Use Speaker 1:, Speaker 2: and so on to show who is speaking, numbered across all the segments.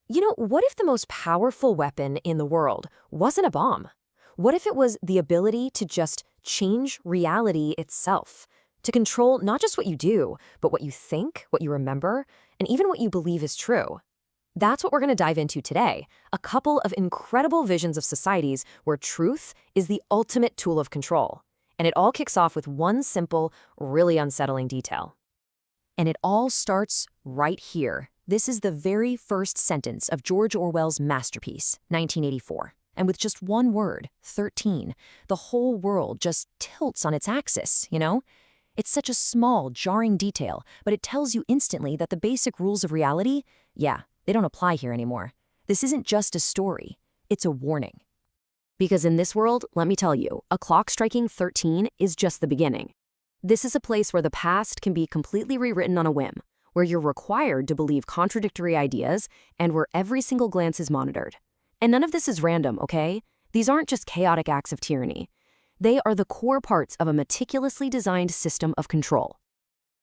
Speaker 1: What if the most powerful weapon in the world wasn't a bomb? What if it was the ability to just change reality itself? To control not just what you do, but what you think, what you remember, and even what you believe is true. That's what we're going to dive into today. A couple of incredible visions of societies where truth is the ultimate tool of control. And it all kicks off with one simple, really unsettling detail. And it all starts right here. This is the very first sentence of George Orwell's masterpiece, 1984. And with just one word, 13, the whole world just tilts on its axis, you know? It's such a small, jarring detail, but it tells you instantly that the basic rules of reality, yeah, they don't apply here anymore. This isn't just a story, it's a warning. Because in this world, let me tell you, a clock striking 13 is just the beginning. This is a place where the past can be completely rewritten on a whim, where you're required to believe contradictory ideas, and where every single glance is monitored. And none of this is random, okay? These aren't just chaotic acts of tyranny. They are the core parts of a meticulously designed system of control.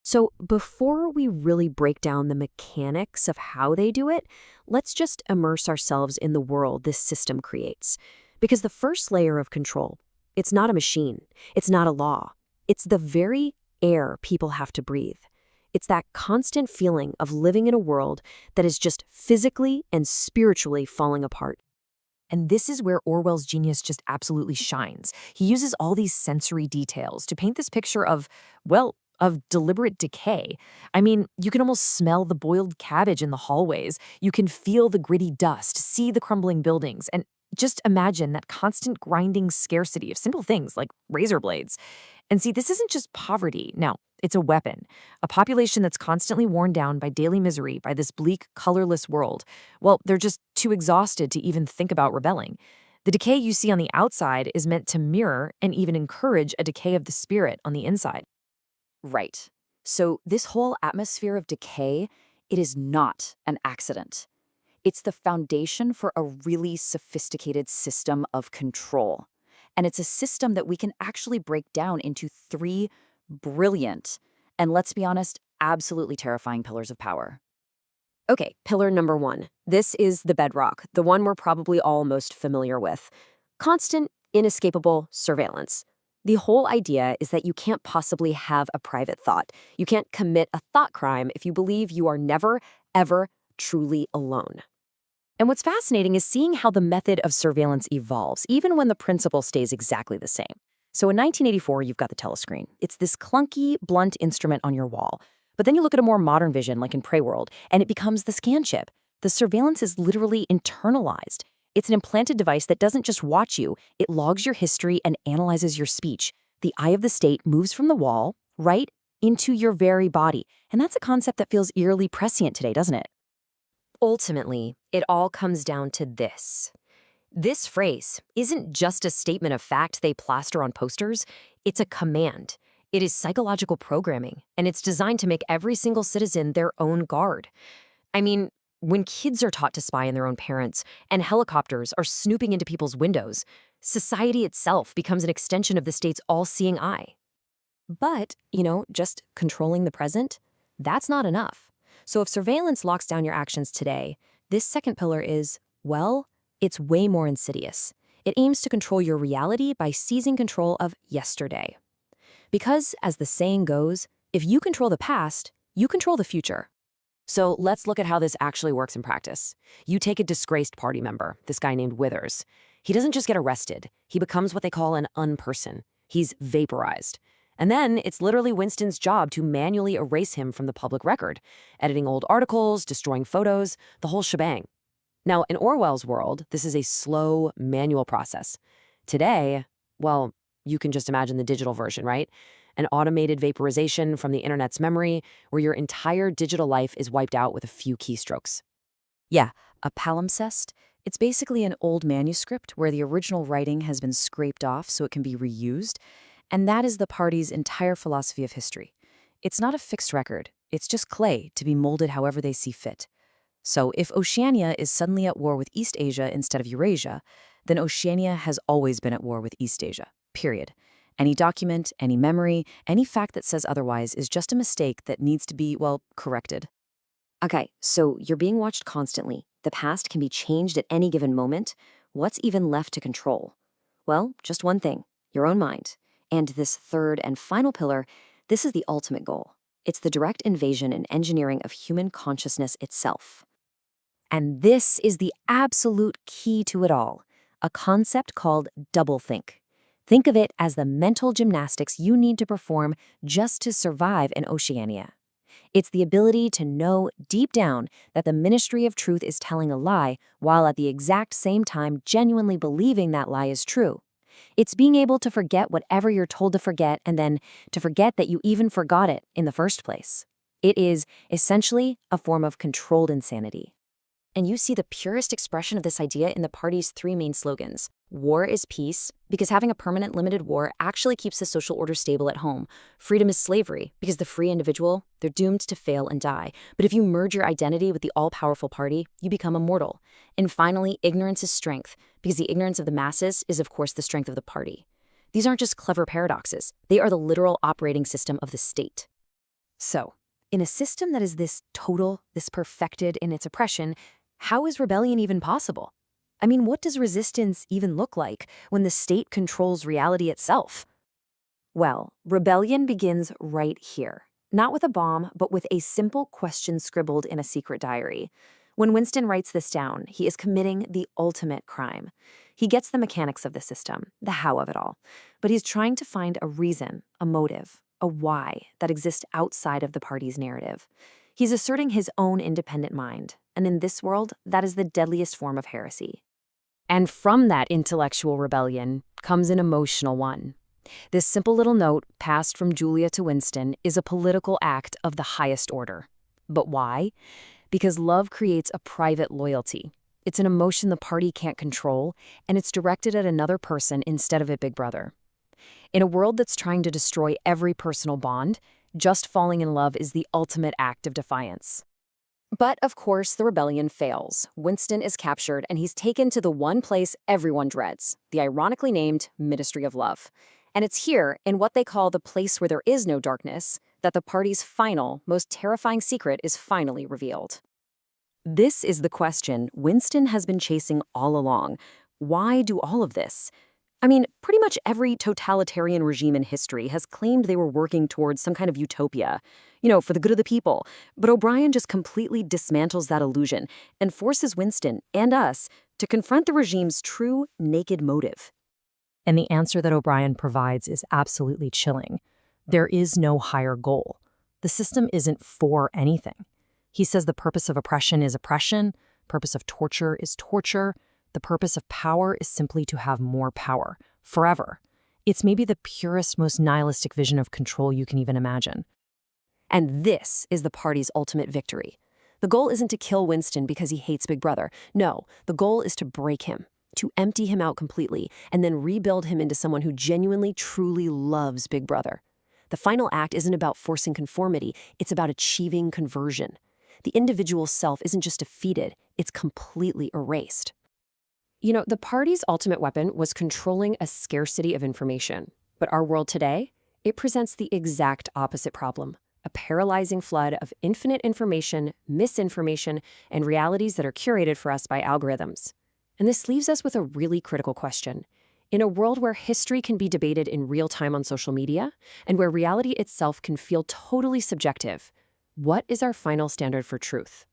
Speaker 1: So before we really break down the mechanics of how they do it, let's just immerse ourselves in the world this system creates. Because the first layer of control, it's not a machine, it's not a law. It's the very air people have to breathe. It's that constant feeling of living in a world that is just physically and spiritually falling apart. And this is where Orwell's genius just absolutely shines. He uses all these sensory details to paint this picture of, well, of deliberate decay. I mean, you can almost smell the boiled cabbage in the hallways. You can feel the gritty dust, see the crumbling buildings, and just imagine that constant grinding scarcity of simple things like razor blades. And see, this isn't just poverty. No, it's a weapon. A population that's constantly worn down by daily misery, by this bleak, colorless world. Well, they're just too exhausted to even think about rebelling. The decay you see on the outside is meant to mirror and even encourage a decay of the spirit on the inside.
Speaker 2: Right. So this whole atmosphere of decay, it is not an accident. It's the foundation for a really sophisticated system of control. And it's a system that we can actually break down into three brilliant, and let's be honest, absolutely terrifying pillars of power.
Speaker 1: Okay, pillar number one. This is the bedrock, the one we're probably all most familiar with. Constant, inescapable surveillance. The whole idea is that you can't possibly have a private thought. You can't commit a thought crime if you believe you are never, ever truly alone. And what's fascinating is seeing how the method of surveillance evolves, even when the principle stays exactly the same. So in 1984, you've got the telescreen. It's this clunky, blunt instrument on your wall. But then you look at a more modern vision, like in Prey World, and it becomes the scan chip. The surveillance is literally internalized. It's an implanted device that doesn't just watch you, it logs your history and analyzes your speech. The eye of the state moves from the wall, right, into your very body. And that's a concept that feels eerily prescient today, doesn't it? Ultimately, it all comes down to this. This phrase isn't just a statement of fact they plaster on posters, it's a command. It is psychological programming, and it's designed to make every single citizen their own guard. I mean, when kids are taught to spy on their own parents and helicopters are snooping into people's windows, society itself becomes an extension of the state's all-seeing eye. But, just controlling the present, that's not enough. So if surveillance locks down your actions today, this second pillar is, well, it's way more insidious. It aims to control your reality by seizing control of yesterday. Because, as the saying goes, if you control the past, you control the future. So let's look at how this actually works in practice. You take a disgraced party member, this guy named Withers. He doesn't just get arrested. He becomes what they call an unperson. He's vaporized. And then it's literally Winston's job to manually erase him from the public record, editing old articles, destroying photos, the whole shebang. Now, in Orwell's world, this is a slow, manual process. Today, well, you can just imagine the digital version, right? An automated vaporization from the internet's memory where your entire digital life is wiped out with a few keystrokes.
Speaker 2: Yeah, a palimpsest. It's basically an old manuscript where the original writing has been scraped off so it can be reused. And that is the party's entire philosophy of history. It's not a fixed record. It's just clay to be molded however they see fit. So if Oceania is suddenly at war with East Asia instead of Eurasia, then Oceania has always been at war with East Asia, period. Any document, any memory, any fact that says otherwise is just a mistake that needs to be, well, corrected.
Speaker 1: Okay, so you're being watched constantly. the past can be changed at any given moment, what's even left to control? Well, just one thing, your own mind. And this third and final pillar, this is the ultimate goal. It's the direct invasion and engineering of human consciousness itself. And this is the absolute key to it all, a concept called doublethink. Think of it as the mental gymnastics you need to perform just to survive in Oceania. It's the ability to know deep down that the Ministry of Truth is telling a lie, while at the exact same time genuinely believing that lie is true. It's being able to forget whatever you're told to forget and then to forget that you even forgot it in the first place. It is essentially a form of controlled insanity. And you see the purest expression of this idea in the party's three main slogans. War is peace, because having a permanent limited war actually keeps the social order stable at home. Freedom is slavery, because the free individual, they're doomed to fail and die. But if you merge your identity with the all-powerful party, you become immortal. And finally, ignorance is strength, because the ignorance of the masses is, of course, the strength of the party. These aren't just clever paradoxes. They are the literal operating system of the state. So, in a system that is this total, this perfected in its oppression, how is rebellion even possible? I mean, what does resistance even look like when the state controls reality itself? Well, rebellion begins right here. Not with a bomb, but with a simple question scribbled in a secret diary. When Winston writes this down, he is committing the ultimate crime. He gets the mechanics of the system, the how of it all, but he's trying to find a reason, a motive, a why that exists outside of the party's narrative. He's asserting his own independent mind, and in this world, that is the deadliest form of heresy. And from that intellectual rebellion comes an emotional one. This simple little note, passed from Julia to Winston, is a political act of the highest order. But why? Because love creates a private loyalty. It's an emotion the party can't control, and it's directed at another person instead of at Big Brother. In a world that's trying to destroy every personal bond, just falling in love is the ultimate act of defiance. But, of course, the rebellion fails. Winston is captured, and he's taken to the one place everyone dreads, the ironically named Ministry of Love. And it's here, in what they call the place where there is no darkness, that the party's final, most terrifying secret is finally revealed. This is the question Winston has been chasing all along. Why do all of this? I mean, pretty much every totalitarian regime in history has claimed they were working towards some kind of utopia, for the good of the people. But O'Brien just completely dismantles that illusion and forces Winston and us to confront the regime's true, naked motive.
Speaker 2: And the answer that O'Brien provides is absolutely chilling. There is no higher goal. The system isn't for anything. He says the purpose of oppression is oppression, purpose of torture is torture, the purpose of power is simply to have more power, forever. It's maybe the purest, most nihilistic vision of control you can even imagine.
Speaker 1: And this is the party's ultimate victory. The goal isn't to kill Winston because he hates Big Brother. No, the goal is to break him, to empty him out completely, and then rebuild him into someone who genuinely, truly loves Big Brother. The final act isn't about forcing conformity, it's about achieving conversion. The individual self isn't just defeated, it's completely erased. The party's ultimate weapon was controlling a scarcity of information. But our world today, it presents the exact opposite problem. A paralyzing flood of infinite information, misinformation, and realities that are curated for us by algorithms. And this leaves us with a really critical question. In a world where history can be debated in real time on social media, and where reality itself can feel totally subjective, what is our final standard for truth?